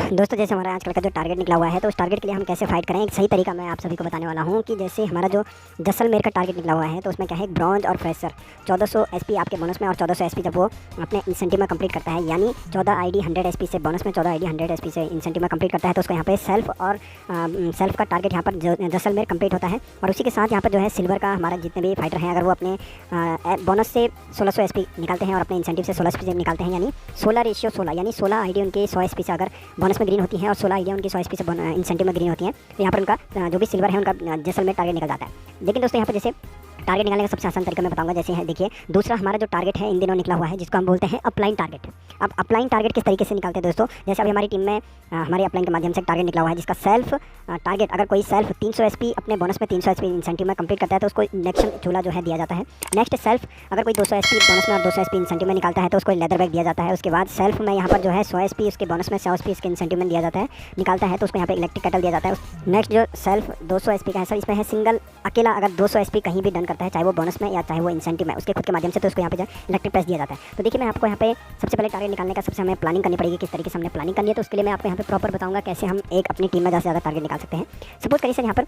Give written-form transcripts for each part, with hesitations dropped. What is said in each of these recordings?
दोस्तों जैसे हमारा आजकल का जो टारगेट निकला हुआ है तो उस टारगेट के लिए हम कैसे फाइट करें, एक सही तरीका मैं आप सभी को बताने वाला हूं कि जैसे हमारा जो जैसलमेर का टारगेट निकला हुआ है तो उसमें क्या है, ब्रॉन्ज और फ्रेशर 1400 एसपी आपके बोनस में और 1400 एसपी जब वो अपने इंसेंटिव में कंप्लीट करता है, यानी 14 आईडी 100 एसपी से बोनस में 14 आईडी 100 एसपी से इंसेंटिव में कंप्लीट करता है तो उसको यहाँ पे सेल्फ और सेल्फ का टारगेट यहाँ पर जैसलमेर कंप्लीट होता है। और उसी के साथ यहाँ पर जो है सिल्वर का हमारा जितने भी फाइटर हैं, अगर वो अपने बोनस से 1600 एसपी निकालते हैं और अपने इंसेंटिव से 16 एसपी निकालते हैं, यानी 16:16 यानी 16 आईडी उनके 100 एसपी से अगर बोनस में ग्रीन होती है और 16 आईडिया उनकी 100 एसपी से इंसेंटिव में ग्रीन होती हैं, तो यहाँ पर उनका जो भी सिल्वर है उनका जैसलमेर टारगेट निकल जाता है। लेकिन दोस्तों यहाँ पर जैसे टारगेट निकालने का सबसे आसान तरीका मैं बताऊंगा। जैसे है देखिए, दूसरा हमारा जो टारगेट है इन दिनों निकला हुआ है जिसको हम बोलते हैं अपलाइन टारगेट। अब अपलाइन टारगेट किस तरीके से निकालते हैं दोस्तों, जैसे अभी हमारी टीम में हमारे अपलाइन के माध्यम से एक टारगेट निकला हुआ है जिसका सेल्फ टारगेट, अगर कोई सेल्फ 300 एसपी अपने बोनस में 300 एसपी इंसेंटिव में कंप्लीट करता है तो उसको नेक्स्ट चूल्हा जो है दिया जाता है। नेक्स्ट सेल्फ अगर कोई 200 एसपी बोनस में और 200 एसपी इंसेंटिव में निकालता है तो उसको लेदर बैग दिया जाता है। उसके बाद सेल्फ में यहाँ पर जो है 100 एसपी उसके बोनस में 100 एसपी इसके इंसेंटिव में दिया जाता है, निकालता है तो उसको यहाँ पे इलेक्ट्रिक केटल दिया जाता है। नेक्स्ट जो सेल्फ 200 एसपी का है सर, इसमें है सिंगल अकेला अगर 200 एसपी कहीं भी डन करता है, चाहे वो बोनस में या चाहे वो इंसेंटिव में, उसके खुद के माध्यम से, तो उसको यहाँ पे जो इलेक्ट्रिक प्रेस दिया जाता है। तो देखिए मैं आपको यहाँ पे सबसे पहले टारगेट निकालने का सबसे हमें प्लानिंग करनी पड़ेगी, किस तरीके से हमने प्लानिंग करनी है। तो उसके लिए मैं आपको यहाँ पे प्रॉपर बताऊंगा कैसे हम एक अपनी टीम में ज़्यादा से ज़्यादा टारगेट निकाल सकते हैं। सपोज करिए सर यहाँ पर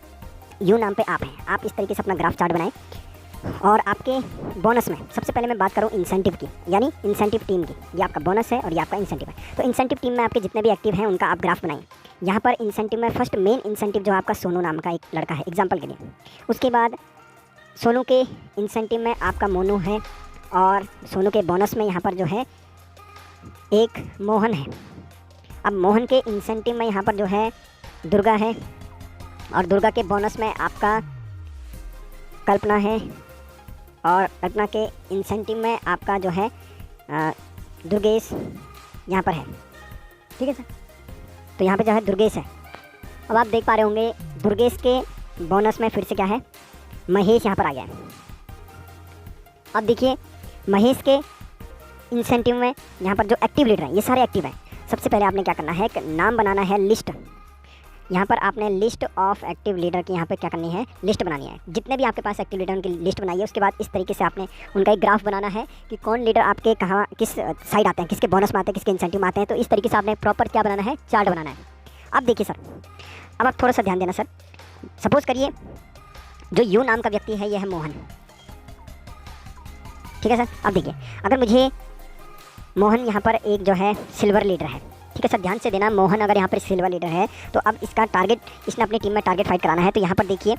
यू नाम पे आप हैं, आप इस तरीके से अपना ग्राफ चार्ट बनाएं और आपके बोनस में सबसे पहले मैं बात करूं इंसेंटिव की, यानी इंसेंटिव टीम की। ये आपका बोनस है और ये आपका इंसेंटिव है। तो इंसेंटिव टीम में आपके जितने भी एक्टिव हैं उनका आप ग्राफ बनाएं। यहाँ पर इंसेंटिव में फर्स्ट मेन इंसेंटिव जो आपका सोनू नाम का एक लड़का है एग्जाम्पल के लिए, उसके बाद सोनू के इंसेंटिव में आपका मोनू है और सोनू के बोनस में यहाँ पर जो है एक मोहन है। अब मोहन के इंसेंटिव में यहाँ पर जो है दुर्गा है और दुर्गा के बोनस में आपका कल्पना है और कल्पना के इंसेंटिव में आपका जो है दुर्गेश यहाँ पर है। ठीक है सर, तो यहाँ पे जो है दुर्गेश है। अब आप देख पा रहे होंगे दुर्गेश के बोनस में फिर से क्या है, महेश यहाँ पर आ गया है। अब देखिए महेश के इंसेंटिव में यहाँ पर जो एक्टिव लीडर हैं ये सारे एक्टिव हैं। सबसे पहले आपने क्या करना है, एक नाम बनाना है लिस्ट। यहाँ पर आपने लिस्ट ऑफ एक्टिव लीडर की यहाँ पे क्या करनी है, लिस्ट बनानी है। जितने भी आपके पास एक्टिव लीडर उनकी लिस्ट बनाइए। उसके बाद इस तरीके से आपने उनका एक ग्राफ बनाना है कि कौन लीडर आपके कहाँ किस साइड आते हैं, किसके बोनस में आते हैं, किसके इंसेंटिव में आते हैं। तो इस तरीके से आपने प्रॉपर क्या बनाना है, चार्ट बनाना है। अब देखिए सर, अब आप थोड़ा सा ध्यान देना सर। सपोज करिए जो यू नाम का व्यक्ति है यह है मोहन। ठीक है सर, अब देखिए अगर मुझे मोहन यहाँ पर एक जो है सिल्वर लीडर है, ठीक है सर, ध्यान से देना, मोहन अगर यहाँ पर सिल्वर लीडर है तो अब इसका टारगेट, इसने अपनी टीम में टारगेट फाइट कराना है। तो यहाँ पर देखिए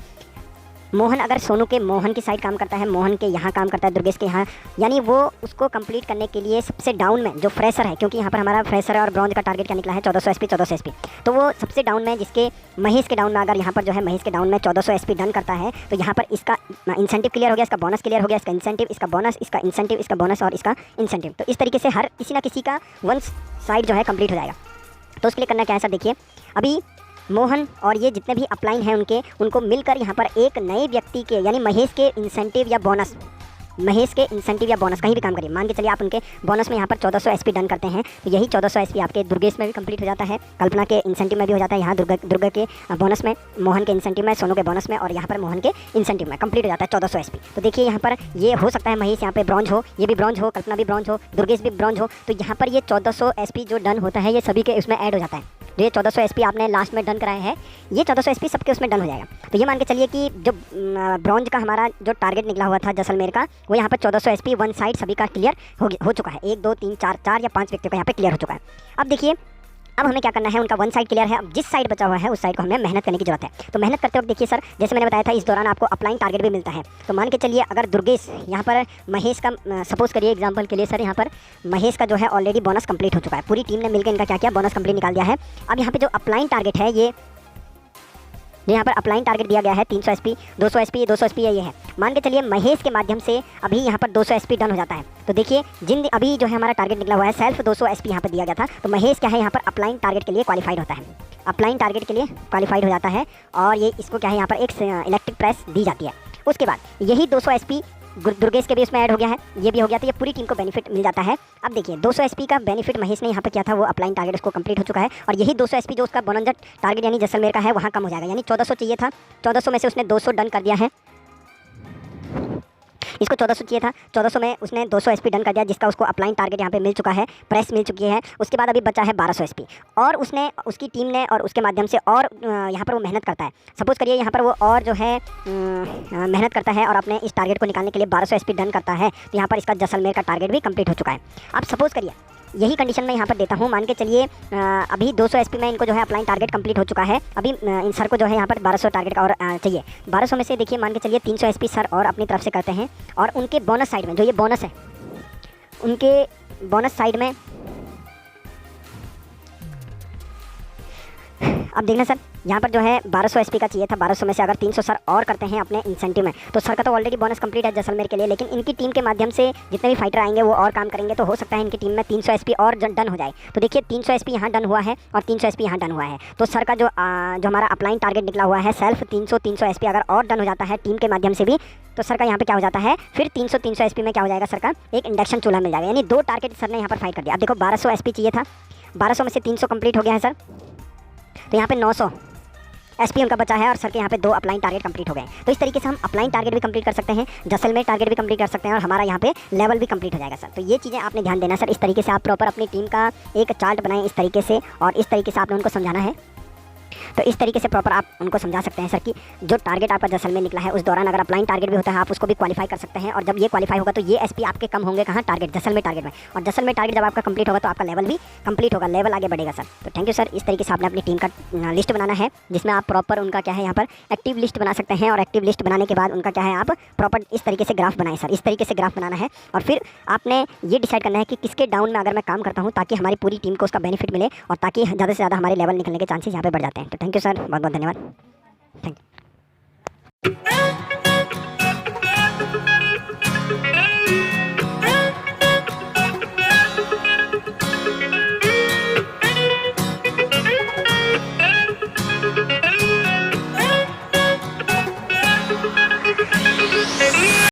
मोहन अगर सोनू के मोहन की साइड काम करता है, मोहन के यहाँ काम करता है, दुर्गेश के यहाँ, यानी वो उसको कंप्लीट करने के लिए सबसे डाउन में जो फ्रेशर है, क्योंकि यहाँ पर हमारा फ्रेशर है और ब्रॉन्ज का टारगेट क्या निकला है 1400 एसपी 1400 एसपी, तो वो सबसे डाउन में जिसके महेश के डाउन में, अगर यहाँ पर जो है महेश के डाउन में 1400 एसपी डन करता है तो यहाँ पर इसका इंसेंटिव क्लियर हो गया, इसका बोनस क्लियर हो गया, इसका इंसेंटिव, इसका बोनस, इसका इंसेंटिव, इसका बोनस और इसका इंसेंटिव। तो इस तरीके से हर किसी ना किसी का वन साइड जो है कंप्लीट हो जाएगा। तो उसके लिए करना क्या है सर, देखिए अभी मोहन और ये जितने भी अपलाइन हैं उनको मिलकर यहाँ पर एक नए व्यक्ति के, यानी महेश के इंसेंटिव या बोनस, महेश के इंसेंटिव या बोनस कहीं भी काम करिए, मान के चलिए आप उनके बोनस में यहाँ पर 1400 एसपी डन करते हैं तो यही 1400 एसपी आपके दुर्गेश में भी कंप्लीट हो जाता है, कल्पना के इंसेंटिव में भी हो जाता है, यहाँ दुर्गा के बोनस में, मोहन के इंसेंटिव में, सोनू के बोनस में और यहाँ पर मोहन के इंसेंटिव में कंप्लीट हो जाता है 1400 एसपी। तो देखिए यहाँ पर ये हो सकता है महेश यहाँ पे ब्रॉन्ज हो, ये भी ब्रॉन्ज हो, कल्पना भी ब्रॉन्ज हो, दुर्गेश भी ब्रॉन्ज हो, तो यहाँ पर ये 1400 एसपी जो डन होता है ये सभी के उसमें ऐड हो जाता है। जो ये 1400 एसपी आपने लास्ट में डन कराया है, ये 1400 एसपी सबके उसमें डन हो जाएगा। तो ये मान के चलिए कि जो ब्रॉन्ज का हमारा जो टारगेट निकला हुआ था जैसलमेर का, वो यहाँ पर 1400 एसपी वन साइड सभी का क्लियर हो चुका है। 1 2 3 4 या 5 व्यक्तियों का यहाँ पे क्लियर हो चुका है। अब देखिए अब हमें क्या करना है, उनका वन साइड क्लियर है, अब जिस साइड बचा हुआ है उस साइड को हमें मेहनत करने की जरूरत है। तो मेहनत करते वक्त देखिए सर, जैसे मैंने बताया था इस दौरान आपको अपलाइन टारगेट भी मिलता है। तो मान के चलिए अगर दुर्गेश यहाँ पर महेश का सपोज करिए एग्जांपल के लिए सर, यहाँ पर महेश का जो है ऑलरेडी बोनस कंप्लीट हो चुका है, पूरी टीम ने मिलकर इनका क्या किया, बोनस कंप्लीट निकाल दिया है। अब यहाँ पे जो अपलाइन टारगेट है, ये यहाँ पर अपलाइन टारगेट दिया गया है 300 एसपी 200 एसपी 200 एसपी ये है। मान के चलिए महेश के माध्यम से अभी यहाँ पर 200 एसपी डन हो जाता है। तो देखिए अभी जो है हमारा टारगेट निकला हुआ है सेल्फ 200 एसपी यहाँ पर दिया गया था, तो महेश क्या है यहाँ पर अपलाइन टारगेट के लिए क्वालिफाइड होता है, अपलाइन टारगेट के लिए क्वालिफाइड हो जाता है और ये इसको क्या है यहाँ पर एक इलेक्ट्रिक प्रेस दी जाती है। उसके बाद यही 200 एसपी दुर्गेश के भी उसमें ऐड हो गया है, ये भी हो गया, तो ये पूरी टीम को बेनिफिट मिल जाता है। अब देखिए 200 एसपी का बेनिफिट महेश ने यहाँ पे किया था, वो अपलाइन टारगेट उसको कंप्लीट हो चुका है और यही 200 एसपी जो उसका बोनस टारगेट यानी जैसलमेर का है वहाँ कम हो जाएगा, यानी 1400 चाहिए था, 1400 में से उसने 200 डन कर दिया है। इसको 1400 चाहिए था, 1400 में उसने 200 एसपी डन कर दिया, जिसका उसको अपलाइन टारगेट यहाँ पे मिल चुका है, प्रेस मिल चुकी है। उसके बाद अभी बचा है 1200 एसपी, और उसने, उसकी टीम ने और उसके माध्यम से और यहाँ पर वो मेहनत करता है। सपोज़ करिए यहाँ पर वो और जो है मेहनत करता है और अपने इस टारगेट को निकालने के लिए 1200 एसपी डन करता है, तो यहाँ पर इसका जैसलमेर का टारगेट भी कंप्लीट हो चुका है। अब सपोज़ करिए यही कंडीशन मैं यहाँ पर देता हूँ, मान के चलिए अभी 200 एसपी में इनको जो है अपलाइन टारगेट कंप्लीट हो चुका है। अभी इन सर को जो है यहाँ पर 1200 टारगेट और चाहिए। 1200 में से देखिए मान के चलिए 300 एसपी सर और अपनी तरफ से करते हैं, और उनके बोनस साइड में जो ये बोनस है, उनके बोनस साइड में अब देखना सर, यहाँ पर जो है 1200 एसपी का चाहिए था। 1200 में से अगर 300 सर और करते हैं अपने इंसेंटिव में, तो सर का तो ऑलरेडी बोनस कंप्लीट है जैसलमेर के लिए, लेकिन इनकी टीम के माध्यम से जितने भी फाइटर आएंगे वो और काम करेंगे, तो हो सकता है इनकी टीम में 300 एसपी और डन हो जाए। तो देखिए 300 एसपी यहाँ डन हुआ है और 300 एसपी यहाँ डन हुआ है, तो सर का जो हमारा अपलाइन टारगेट निकला हुआ है सेल्फ 300 एसपी अगर और डन हो जाता है टीम के माध्यम से भी, तो सर का यहाँ पे क्या हो जाता है, फिर 300 एसपी में क्या हो जाएगा, सर का एक इंडक्शन चूल्हा मिल जाएगा। यानी 2 टारगेट सर ने यहाँ पर फाइट कर दिया। अब देखो 1200 एसपी चाहिए था, 1200 में से 300 कंप्लीट हो गया है सर, तो यहाँ पे 900 एसपी उनका बचा है, और सर के यहाँ पे 2 अपलाइन टारगेट कंप्लीट हो गए। तो इस तरीके से हम अपलाइन टारगेट भी कंप्लीट कर सकते हैं, जैसलमेर टारगेट भी कंप्लीट कर सकते हैं, और हमारा यहाँ पे लेवल भी कंप्लीट हो जाएगा सर। तो ये चीज़ें आपने ध्यान देना सर। इस तरीके से आप प्रॉपर अपनी टीम का एक चार्ट बनाएं इस तरीके से, और इस तरीके से आपने उनको समझाना है। तो इस तरीके से प्रॉपर आप उनको समझा सकते हैं सर कि जो टारगेट आपका जैसलमेर निकला है उस दौरान अगर अपलाइन टारगेट भी होता है आप उसको भी क्वालिफाई कर सकते हैं, और जब ये क्वालिफाई होगा तो ये एसपी आपके कम होंगे कहाँ, टारगेट जैसलमेर टारगेट में, और जैसलमेर टारगेट जब आपका कंप्लीट होगा तो आपका लेवल भी कंप्लीट होगा, लेवल आगे बढ़ेगा सर। तो थैंक यू सर। इस तरीके से आपने अपनी टीम का लिस्ट बनाना है, जिसमें आप प्रॉपर उनका क्या है यहाँ पर एक्टिव लिस्ट बना सकते हैं, और एक्टिव लिस्ट बनाने के बाद उनका क्या है आप प्रॉपर इस तरीके से ग्राफ बनाएं सर। इस तरीके से ग्राफ बनाना है, और फिर आपने ये डिसाइड करना है कि किसके डाउन में अगर मैं काम करता हूँ ताकि हमारी पूरी टीम को उसका बेनिफिट मिले, और ताकि ज़्यादा से ज़्यादा हमारे लेवल निकलने के चांसेस यहाँ पे बढ़ जाते हैं। तो थैंक यू सर, बहुत बहुत धन्यवाद। Thank you.